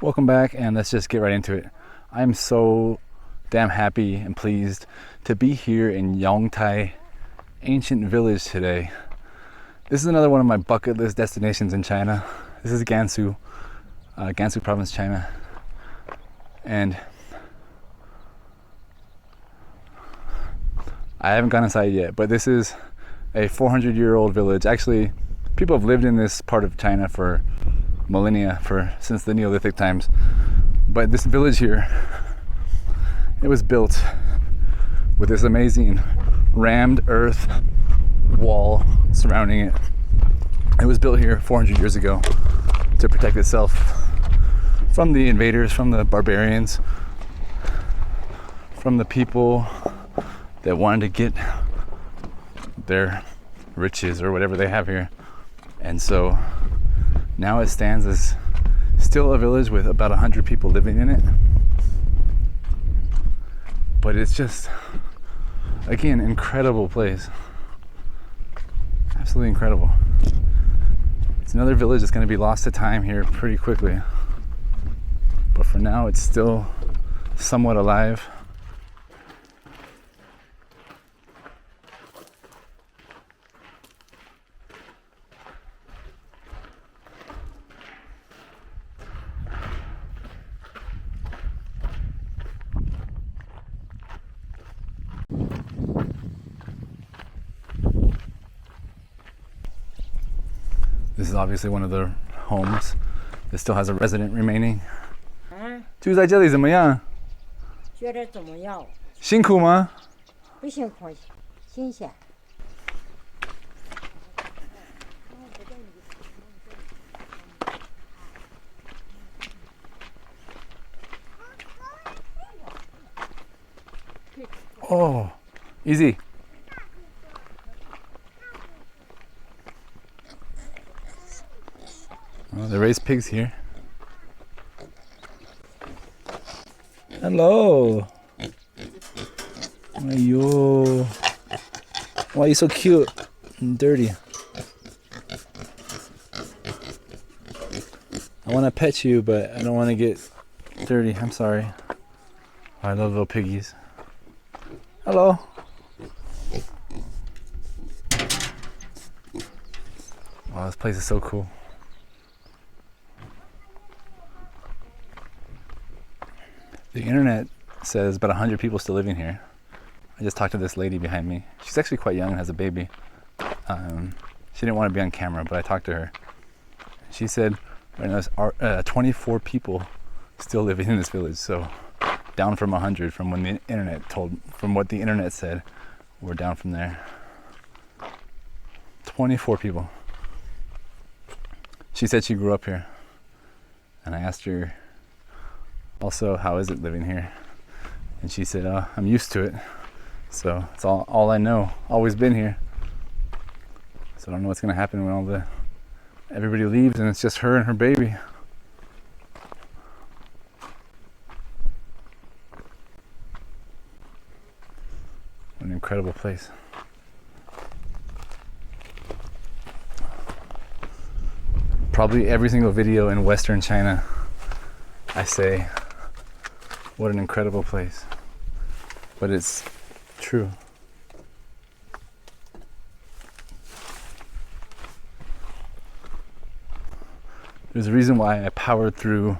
Welcome back, and let's just get right into it. I'm so damn happy and pleased to be here in Yongtai ancient village today. This is another one of my bucket list destinations in China. This is Gansu Province, China. And I haven't gone inside yet, but this is a 400-year-old village. Actually, people have lived in this part of China for millennia, since the Neolithic times. But this village here, it was built with this amazing rammed earth wall surrounding it. It was built here 400 years ago to protect itself from the invaders, from the barbarians, from the people that wanted to get their riches or whatever they have here. And so now it stands as still a village with about 100 people living in it. But it's just, again, incredible place. Absolutely incredible. It's another village that's going to be lost to time here pretty quickly. But for now, it's still somewhat alive. This is obviously one of the homes that still has a resident remaining. 住在这里怎么样？觉得怎么样？辛苦吗？不辛苦，新鲜。Oh, easy. Oh, they raise pigs here. Hello. Ayo. Why are you so cute and dirty? I want to pet you, but I don't want to get dirty. I'm sorry. I love little piggies. Hello. Wow, this place is so cool. The internet says about 100 people still living here. I just talked to this lady behind me. She's actually quite young and has a baby. She didn't want to be on camera, but I talked to her. She said there's 24 people still living in this village, so down from 100 from what the internet said. We're down from there. 24 people. She said she grew up here, and I asked her also, how is it living here? And she said, I'm used to it. So it's all I know. Always been here. So I don't know what's gonna happen when everybody leaves and it's just her and her baby. What an incredible place. Probably every single video in Western China, I say, what an incredible place. But it's true. There's a reason why I powered through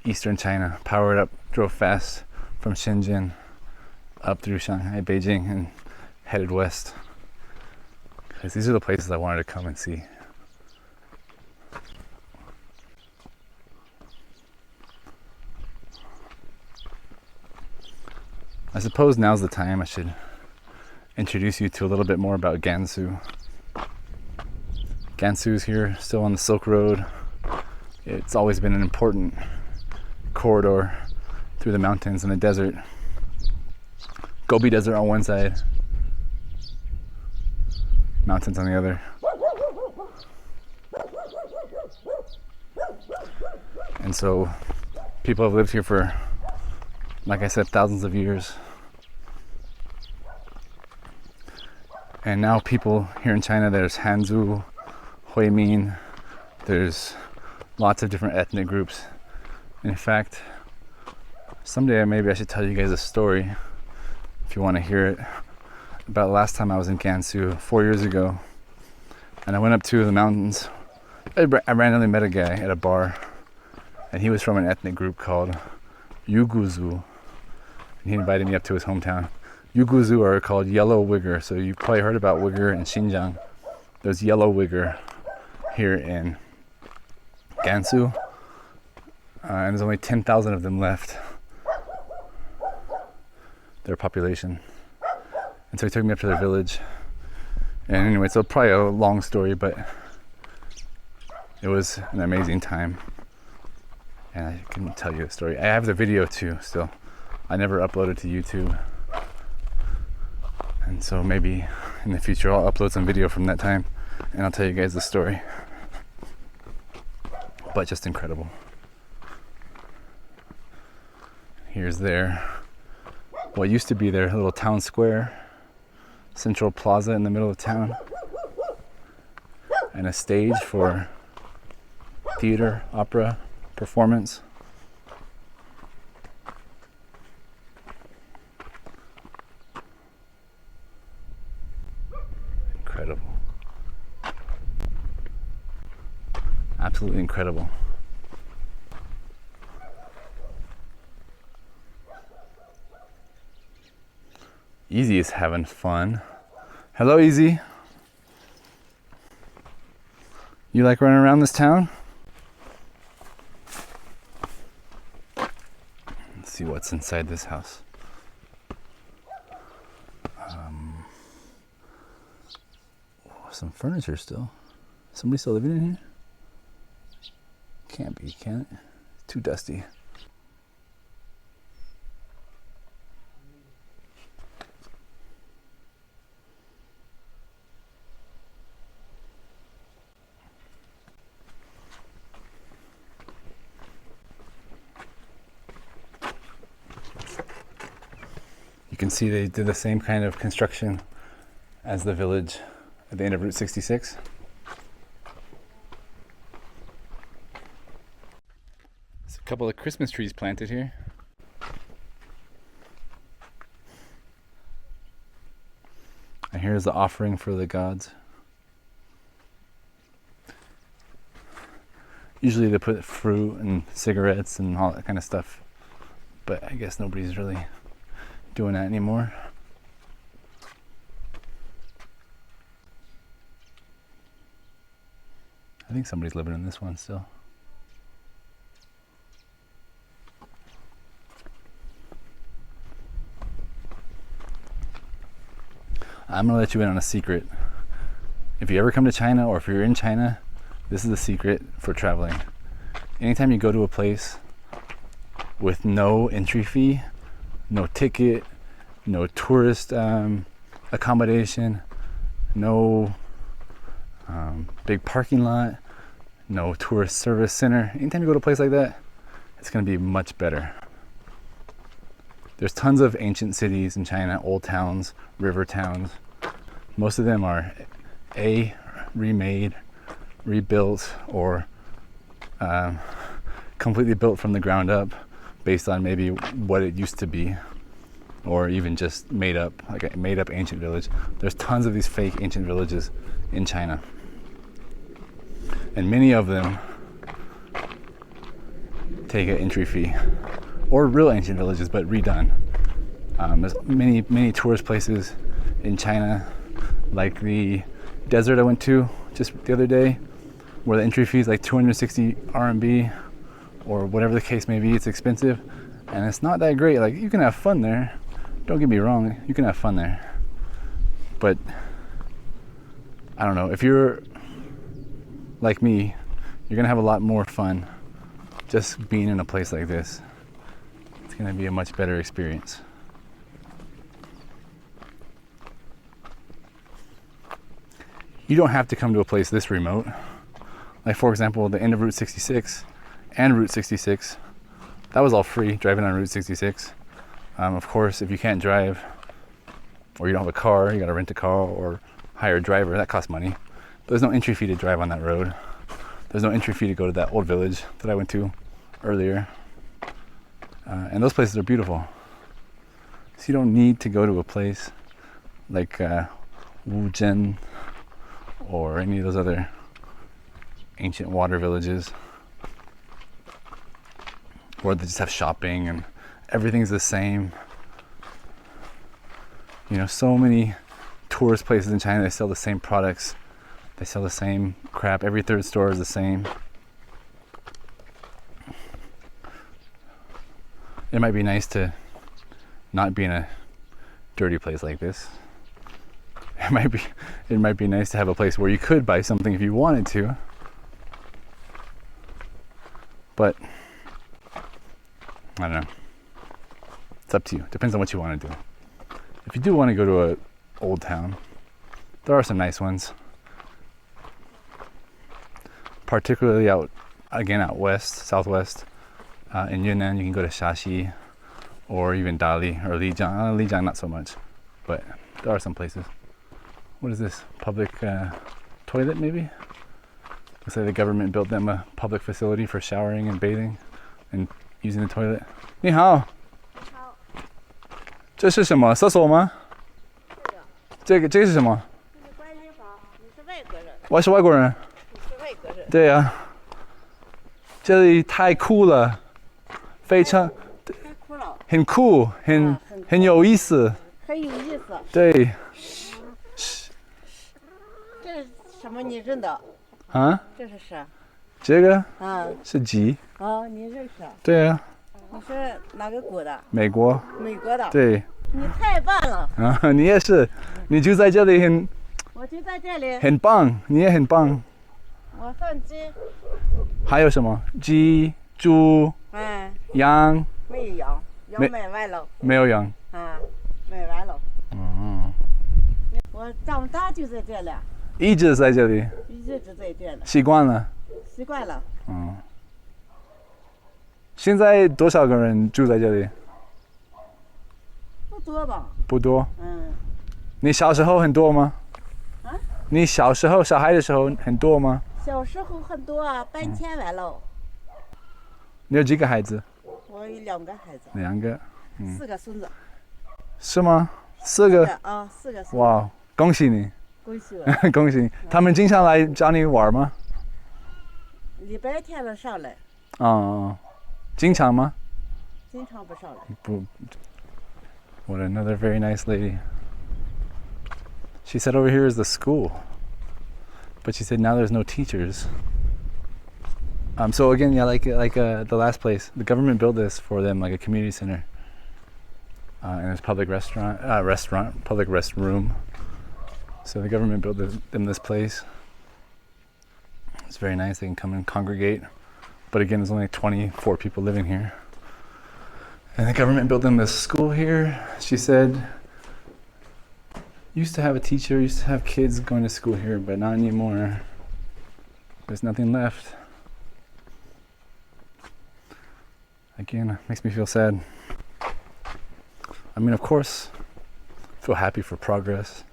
Eastern China, powered up, drove fast from Shenzhen up through Shanghai, Beijing, and headed west. Because these are the places I wanted to come and see. I suppose now's the time I should introduce you to a little bit more about Gansu. Gansu's here, still on the Silk Road. It's always been an important corridor through the mountains and the desert. Gobi Desert on one side, mountains on the other. And so people have lived here for, like I said, thousands of years. And now people here in China, there's Hanzu, Huimin, there's lots of different ethnic groups. In fact, someday maybe I should tell you guys a story if you want to hear it about last time I was in Gansu 4 years ago, and I went up to the mountains. I randomly met a guy at a bar, and he was from an ethnic group called Yuguzu, and he invited me up to his hometown. Yuguzu are called yellow wigger, so you've probably heard about wigger in Xinjiang. There's yellow wigger here in Gansu, and there's only 10,000 of them left, their population. And so he took me up to their village. And anyway, so probably a long story, but it was an amazing time. And I can tell you the story. I have the video too still. I never uploaded to YouTube. And so maybe in the future I'll upload some video from that time and I'll tell you guys the story. But just incredible. Here's what used to be their little town square. Central plaza in the middle of town, and a stage for theater, opera, performance. Incredible. Absolutely incredible. Easy is having fun. Hello, Easy. You like running around this town? Let's see what's inside this house. Some furniture still. Somebody still living in here? Can't be, can it? Too dusty. You can see they did the same kind of construction as the village at the end of Route 66. There's a couple of Christmas trees planted here. And here's the offering for the gods. Usually they put fruit and cigarettes and all that kind of stuff, but I guess nobody's really doing that anymore. I think somebody's living in this one still. I'm gonna let you in on a secret. If you ever come to China, or if you're in China, this is the secret for traveling. Anytime you go to a place with no entry fee, no ticket, no tourist accommodation, no big parking lot, no tourist service center. Anytime you go to a place like that, it's going to be much better. There's tons of ancient cities in China, old towns, river towns. Most of them are remade, rebuilt, or completely built from the ground up based on maybe what it used to be, or even just made up, like a made up ancient village. There's tons of these fake ancient villages in China. And many of them take an entry fee, or real ancient villages, but redone. There's many tourist places in China, like the desert I went to just the other day, where the entry fee is like 260 RMB, or whatever the case may be. It's expensive, and it's not that great. Like, you can have fun there. Don't get me wrong, you can have fun there. But I don't know, if you're like me, you're gonna have a lot more fun just being in a place like this. It's gonna be a much better experience. You don't have to come to a place this remote. Like, for example, the end of Route 66 and Route 66, that was all free, driving on Route 66. Of course, if you can't drive, or you don't have a car, you gotta rent a car or hire a driver. That costs money. But there's no entry fee to drive on that road. There's no entry fee to go to that old village that I went to earlier. And those places are beautiful. So you don't need to go to a place like Wuzhen or any of those other ancient water villages where they just have shopping and everything's the same. You know, so many tourist places in China, they sell the same products. They sell the same crap. Every third store is the same. It might be nice to not be in a dirty place like this. It might be nice to have a place where you could buy something if you wanted to. But I don't know. It's up to you. Depends on what you want to do. If you do want to go to a old town, there are some nice ones. Particularly out west, southwest. In Yunnan, you can go to Shaxi or even Dali or Lijiang. Lijiang, not so much, but there are some places. What is this? Public toilet, maybe? Looks like the government built them a public facility for showering and bathing and using the toilet. 你好。这是什么？厕所吗？这个是什么？我是外国人。对呀。这里太酷了，非常很酷，很有意思。很有意思。对。这是什么？你认得？啊？这是啥？这个？是鸡。哦，你认识？对呀。你是哪个国的？美国。美国的。对。你太棒了。啊，你也是，你就在这里很。我就在这里。很棒，你也很棒。我放鸡。还有什么？鸡、猪、羊。没有羊，羊买完了。没有羊。买完了。我长大就在这里。一直在这里。一直在这里。习惯了。习惯了。现在多少个人住在这里？不多吧。不多。你小时候很多吗？你小时候小孩的时候很多吗？小时候很多啊，搬迁完了。你有几个孩子？我有2个孩子。2个。4个孙子。是吗？4个。4个孙子。哇，恭喜你！恭喜我！恭喜你！他们经常来找你玩吗？礼拜天了上来。经常吗？经常不上来。不。What another very nice lady. She said over here is the school, but she said now there's no teachers. So again, yeah, like the last place, the government built this for them like a community center, and there's public public restroom. So the government built them this place. It's very nice. They can come and congregate, but again, there's only 24 people living here. And the government built them this school here. She said, used to have a teacher, used to have kids going to school here, but not anymore. There's nothing left. Again, makes me feel sad. I mean, of course, I feel happy for progress.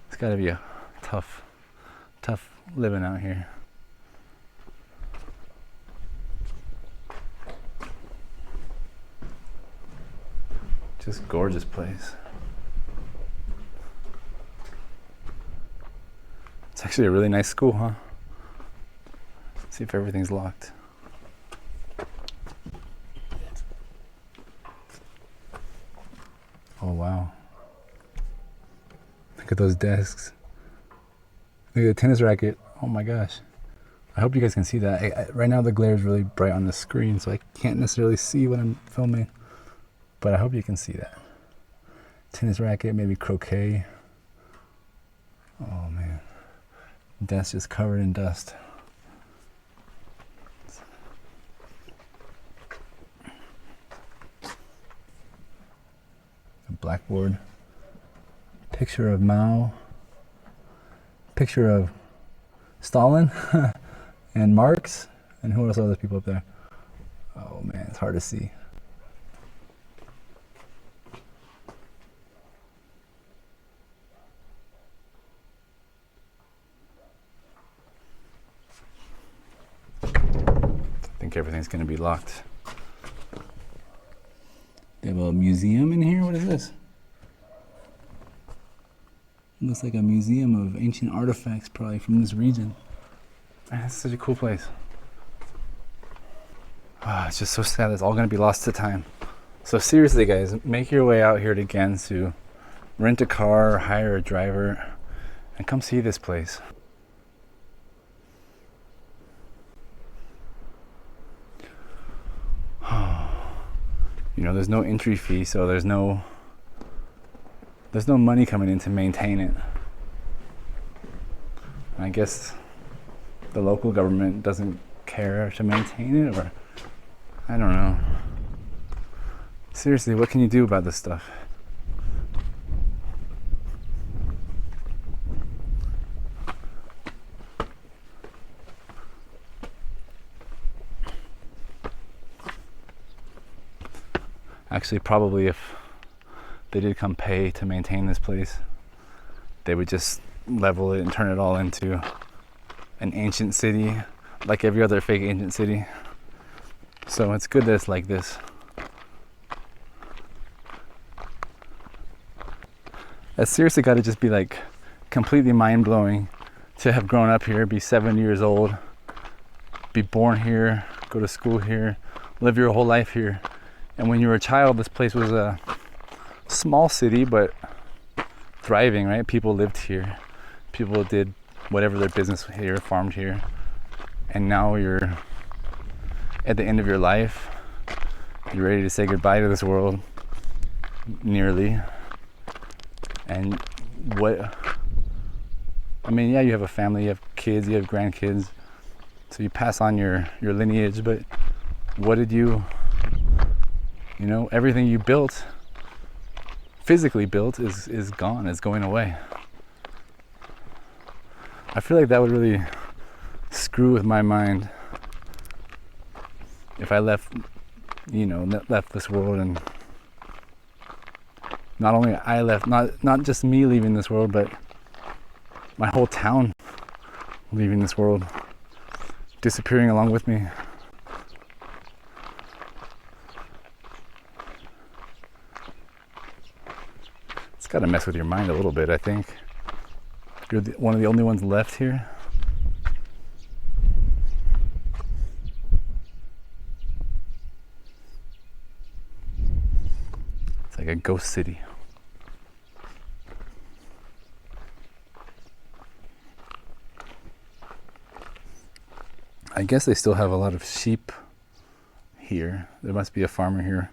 It's gotta be a tough living out here. Just gorgeous place. It's actually a really nice school, huh? Let's see if everything's locked. Oh wow. Look at those desks. Look at the tennis racket. Oh my gosh. I hope you guys can see that. Right now the glare is really bright on the screen, so I can't necessarily see what I'm filming. But I hope you can see that. Tennis racket, maybe croquet. Oh man. That's just covered in dust. A blackboard. Picture of Mao. Picture of Stalin and Marx. And who else are those people up there? Oh man, it's hard to see. think everything's going to be locked. They have a museum in here. What is this? It looks like a museum of ancient artifacts, probably from this region. Man, it's such a cool place. It's just so sad. It's all going to be lost to time. So seriously, guys, make your way out here to Gansu. Rent a car, hire a driver, and come see this place. You know, there's no entry fee, so there's no money coming in to maintain it. I guess the local government doesn't care to maintain it, or I don't know. Seriously, what can you do about this stuff? Actually, probably if they did come pay to maintain this place, they would just level it and turn it all into an ancient city, like every other fake ancient city. So it's good that it's like this. It's seriously got to just be like completely mind-blowing to have grown up here, be 7 years old, be born here, go to school here, live your whole life here. And when you were a child, this place was a small city, but thriving, right? People lived here. People did whatever their business here, farmed here. And now you're at the end of your life. You're ready to say goodbye to this world, nearly. And yeah, you have a family, you have kids, you have grandkids. So you pass on your lineage, but what did you know, everything you built, physically built, is gone, is going away. I feel like that would really screw with my mind if I left this world, and not only I left, not just me leaving this world, but my whole town leaving this world, disappearing along with me. Got to mess with your mind a little bit, I think. You're one of the only ones left here. It's like a ghost city. I guess they still have a lot of sheep here. There must be a farmer here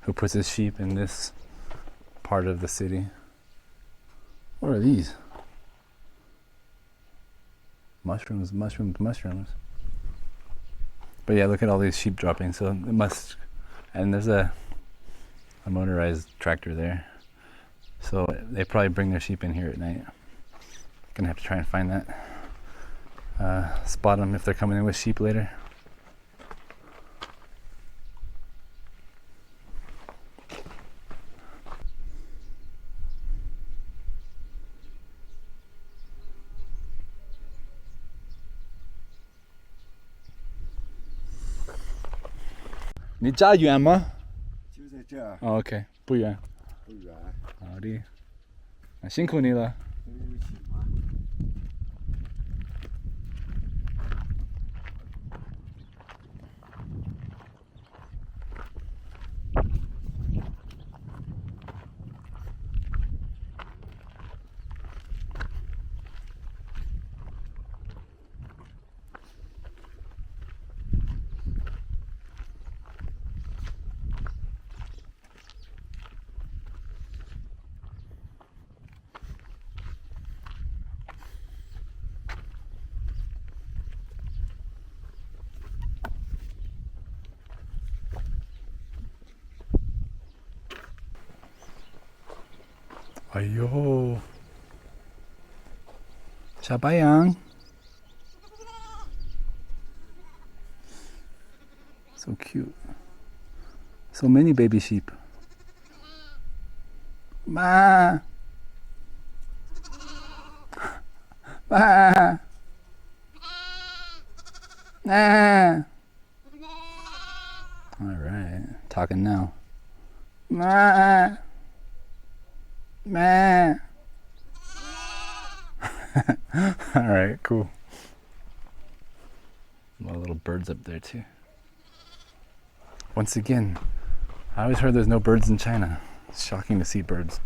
who puts his sheep in this part of the city. What are these? Mushrooms. But yeah, look at all these sheep dropping. So it must, and there's a motorized tractor there. So they probably bring their sheep in here at night. Gonna have to try and find that. Spot them if they're coming in with sheep later.你家远吗？就在这儿。哦 ，OK， 不远。不远。好的，那辛苦你了。都有请吗？哎呦，小白羊 ，so cute, so many baby sheep. 妈，妈，啊。talking now. Ma. Ma. All right, cool. A lot of little birds up there too. Once again, I always heard there's no birds in China. It's shocking to see birds.